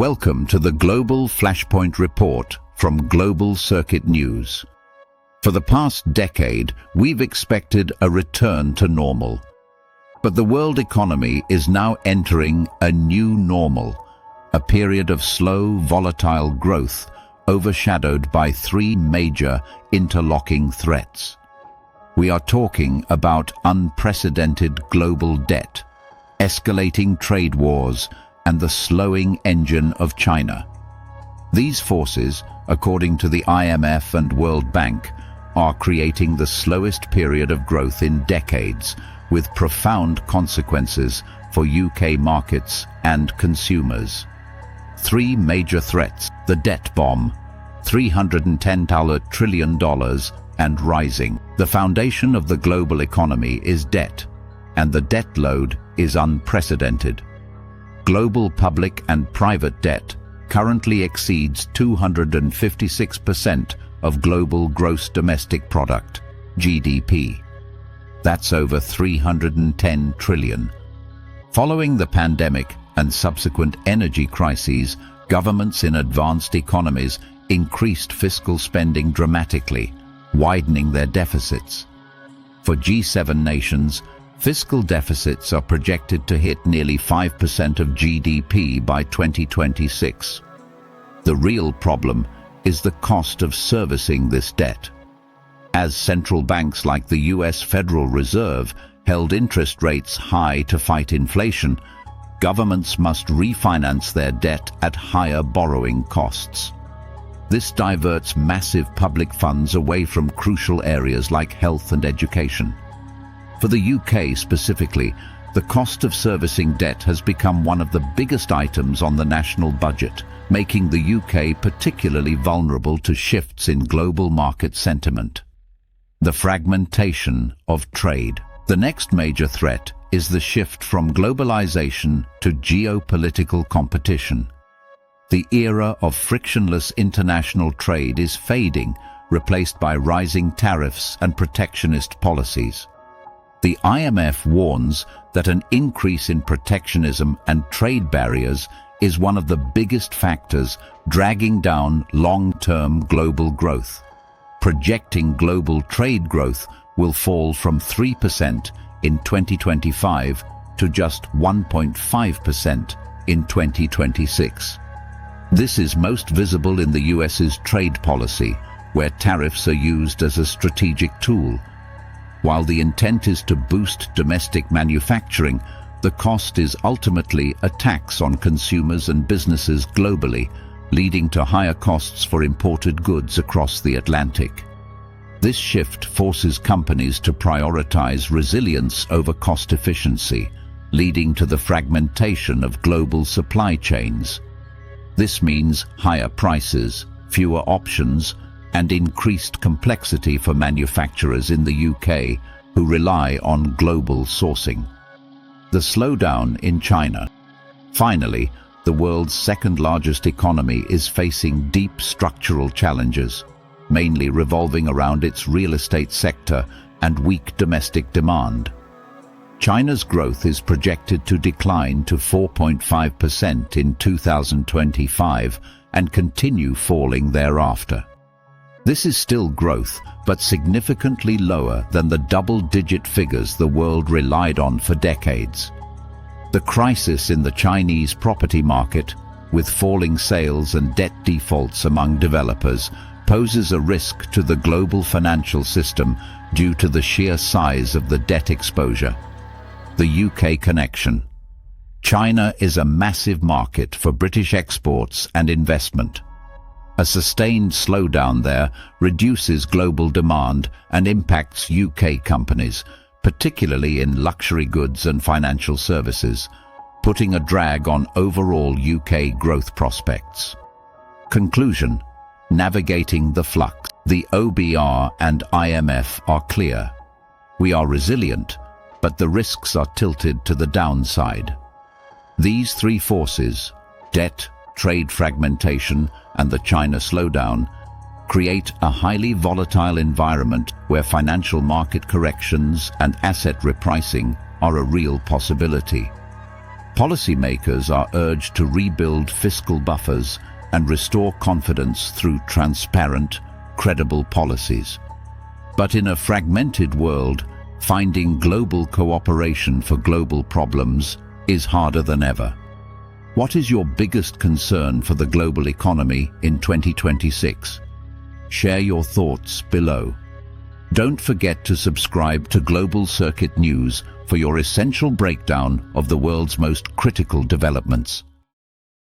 Welcome to the Global Flashpoint Report from Global Circuit News. For the past decade, we've expected a return to normal. But the world economy is now entering a new normal, a period of slow, volatile growth overshadowed by three major interlocking threats. We are talking about unprecedented global debt, escalating trade wars, and the slowing engine of China. These forces, according to the IMF and World Bank, are creating the slowest period of growth in decades, with profound consequences for UK markets and consumers. Three major threats: the debt bomb, $310 trillion and rising. The foundation of the global economy is debt, and the debt load is unprecedented. Global public and private debt currently exceeds 256% of global gross domestic product, GDP. That's over 310 trillion. Following the pandemic and subsequent energy crises, governments in advanced economies increased fiscal spending dramatically, widening their deficits. For G7 nations, fiscal deficits are projected to hit nearly 5% of GDP by 2026. The real problem is the cost of servicing this debt. As central banks like the US Federal Reserve held interest rates high to fight inflation, governments must refinance their debt at higher borrowing costs. This diverts massive public funds away from crucial areas like health and education. For the UK specifically, the cost of servicing debt has become one of the biggest items on the national budget, making the UK particularly vulnerable to shifts in global market sentiment. The fragmentation of trade. The next major threat is the shift from globalization to geopolitical competition. The era of frictionless international trade is fading, replaced by rising tariffs and protectionist policies. The IMF warns that an increase in protectionism and trade barriers is one of the biggest factors dragging down long-term global growth. Projecting global trade growth will fall from 3% in 2025 to just 1.5% in 2026. This is most visible in the US's trade policy, where tariffs are used as a strategic tool. While the intent is to boost domestic manufacturing, the cost is ultimately a tax on consumers and businesses globally, leading to higher costs for imported goods across the Atlantic. This shift forces companies to prioritize resilience over cost efficiency, leading to the fragmentation of global supply chains. This means higher prices, fewer options, and increased complexity for manufacturers in the UK who rely on global sourcing. The slowdown in China. Finally, the world's second-largest economy is facing deep structural challenges, mainly revolving around its real estate sector and weak domestic demand. China's growth is projected to decline to 4.5% in 2025 and continue falling thereafter. This is still growth, but significantly lower than the double-digit figures the world relied on for decades. The crisis in the Chinese property market, with falling sales and debt defaults among developers, poses a risk to the global financial system due to the sheer size of the debt exposure. The UK connection. China is a massive market for British exports and investment. A sustained slowdown there reduces global demand and impacts UK companies, particularly in luxury goods and financial services, putting a drag on overall UK growth prospects. Conclusion: navigating the flux. The OBR and IMF are clear. We are resilient, but the risks are tilted to the downside. These three forces, debt, trade fragmentation, and the China slowdown, create a highly volatile environment where financial market corrections and asset repricing are a real possibility. Policymakers are urged to rebuild fiscal buffers and restore confidence through transparent, credible policies. But in a fragmented world, finding global cooperation for global problems is harder than ever. What is your biggest concern for the global economy in 2026? Share your thoughts below. Don't forget to subscribe to Global Circuit News for your essential breakdown of the world's most critical developments.